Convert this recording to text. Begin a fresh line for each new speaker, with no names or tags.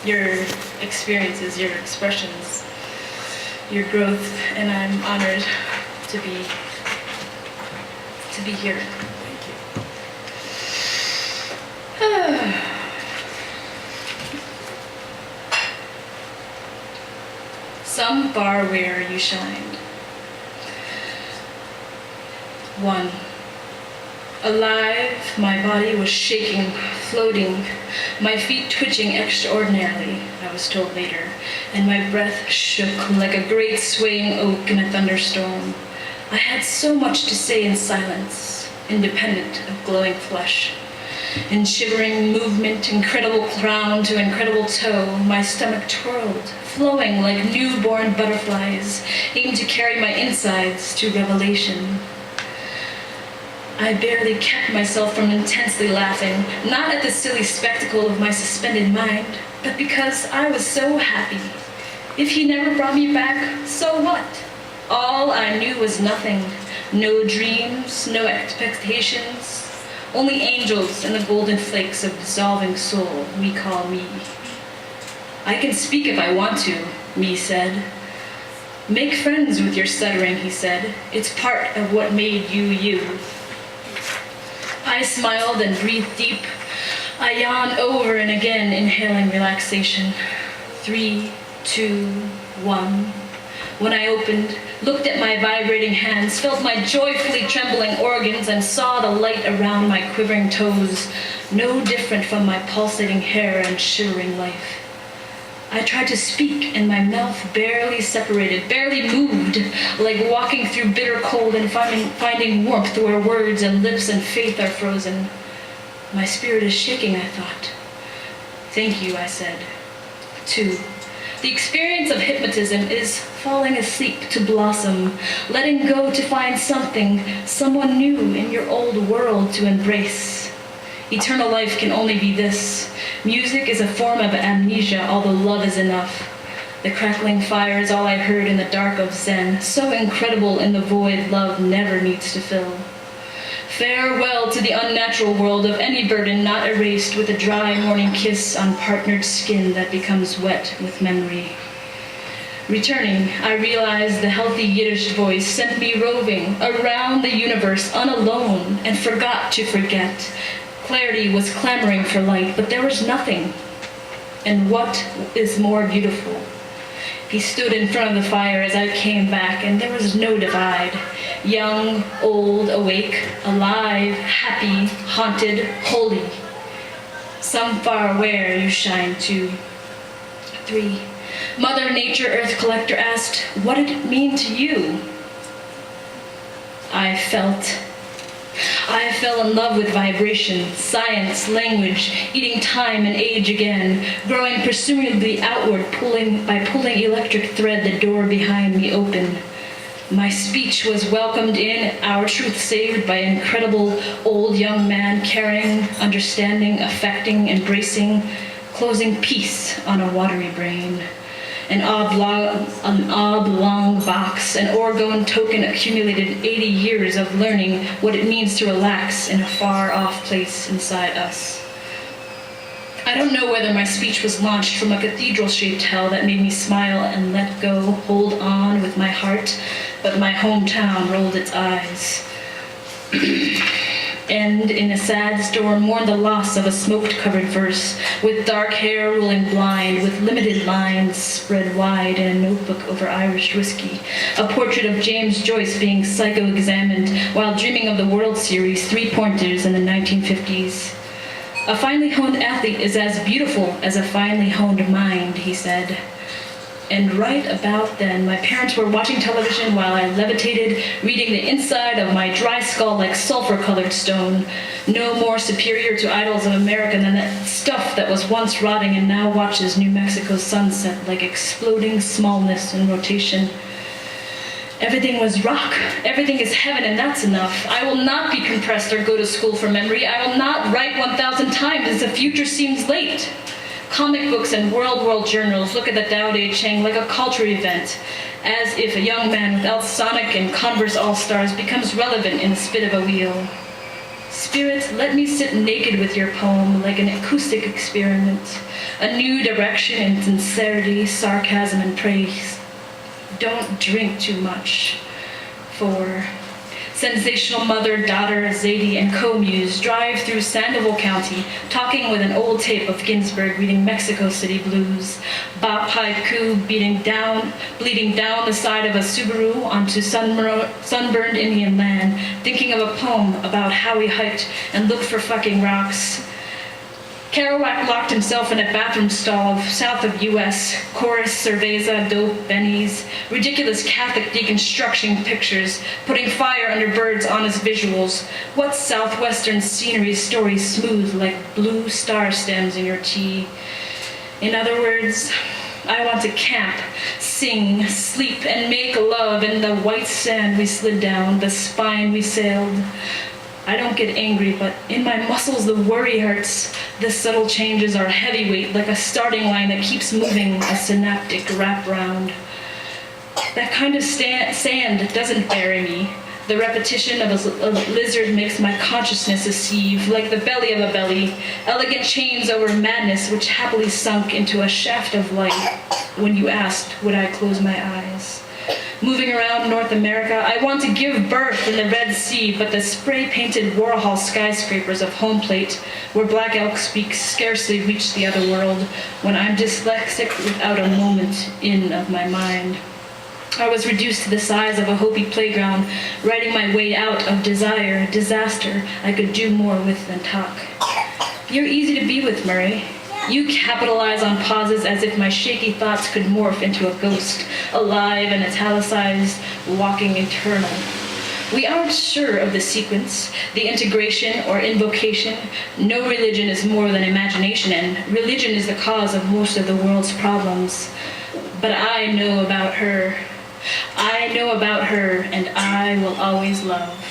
your experiences, your expressions, your growth, and I'm honored to be here.
Thank you.
Some far where you shined. 1. Alive, my body was shaking, floating, my feet twitching extraordinarily, I was told later, and my breath shook like a great swaying oak in a thunderstorm. I had so much to say in silence, independent of glowing flesh. In shivering movement, incredible crown to incredible toe, my stomach twirled, flowing like newborn butterflies, aimed to carry my insides to revelation. I barely kept myself from intensely laughing, not at the silly spectacle of my suspended mind, but because I was so happy. If he never brought me back, so what? All I knew was nothing. No dreams, no expectations, only angels and the golden flakes of dissolving soul we call me. I can speak if I want to, me said. Make friends with your stuttering, he said. It's part of what made you you. I smiled and breathed deep. I yawned over and again, inhaling relaxation. 3, 2, 1. When I opened, looked at my vibrating hands, felt my joyfully trembling organs, and saw the light around my quivering toes, no different from my pulsating hair and shivering life. I tried to speak, and my mouth barely separated, barely moved, like walking through bitter cold and finding warmth where words and lips and faith are frozen. My spirit is shaking, I thought. Thank you, I said. 2. The experience of hypnotism is falling asleep to blossom, letting go to find something, someone new in your old world to embrace. Eternal life can only be this. Music is a form of amnesia, although love is enough. The crackling fire is all I heard in the dark of Zen, so incredible in the void love never needs to fill. Farewell to the unnatural world of any burden not erased with a dry morning kiss on partnered skin that becomes wet with memory. Returning, I realized the healthy Yiddish voice sent me roving around the universe unalone and forgot to forget. Clarity was clamoring for light, but there was nothing. And what is more beautiful? He stood in front of the fire as I came back, and there was no divide. Young, old, awake, alive, happy, haunted, holy. Some far where you shine too. 3. Mother Nature Earth Collector asked, what did it mean to you? I fell in love with vibration, science, language, eating time and age again, growing presumably outward, by pulling electric thread the door behind me open. My speech was welcomed in, our truth saved by an incredible old young man caring, understanding, affecting, embracing, closing peace on a watery brain. An oblong box, an orgone token accumulated 80 years of learning what it means to relax in a far-off place inside us. I don't know whether my speech was launched from a cathedral-shaped hell that made me smile and let go, hold on with my heart, but my hometown rolled its eyes. And in a sad storm mourned the loss of a smoked-covered verse, with dark hair rolling blind, with limited lines spread wide in a notebook over Irish whiskey, a portrait of James Joyce being psycho-examined while dreaming of the World Series three-pointers in the 1950s. A finely honed athlete is as beautiful as a finely honed mind, he said. And right about then, my parents were watching television while I levitated, reading the inside of my dry skull like sulfur-colored stone, no more superior to idols of America than that stuff that was once rotting and now watches New Mexico's sunset like exploding smallness in rotation. Everything was rock. Everything is heaven, and that's enough. I will not be compressed or go to school for memory. I will not write 1,000 times as the future seems late. Comic books and world journals look at the Tao Te Ching like a culture event, as if a young man without Sonic and Converse All-Stars becomes relevant in the spit of a wheel. Spirit, let me sit naked with your poem like an acoustic experiment, a new direction in sincerity, sarcasm, and praise. Don't drink too much. For sensational mother, daughter, Zadie, and co-muse drive through Sandoval County, talking with an old tape of Ginsberg reading Mexico City blues, bop haiku bleeding down the side of a Subaru onto sunburned Indian land, thinking of a poem about how he hiked and looked for fucking rocks. Kerouac locked himself in a bathroom stall south of U.S., chorus, cerveza, dope, bennies, ridiculous Catholic deconstruction pictures, putting fire under birds on his visuals. What southwestern scenery story smooth like blue star stems in your tea? In other words, I want to camp, sing, sleep, and make love in the white sand we slid down, the spine we sailed. I don't get angry, but in my muscles the worry hurts. The subtle changes are heavyweight, like a starting line that keeps moving, a synaptic wraparound. That kind of sand doesn't bury me. The repetition of a lizard makes my consciousness a sieve, like the belly of a belly, elegant chains over madness which happily sunk into a shaft of light when you asked, would I close my eyes? Moving around North America, I want to give birth in the Red Sea, but the spray-painted Warhol skyscrapers of home plate, where Black Elk speaks, scarcely reach the other world, when I'm dyslexic without a moment in of my mind. I was reduced to the size of a Hopi playground, writing my way out of desire, disaster I could do more with than talk. You're easy to be with, Murray. You capitalize on pauses as if my shaky thoughts could morph into a ghost, alive and italicized, walking eternal. We aren't sure of the sequence, the integration or invocation. No religion is more than imagination, and religion is the cause of most of the world's problems. But I know about her. I know about her, and I will always love.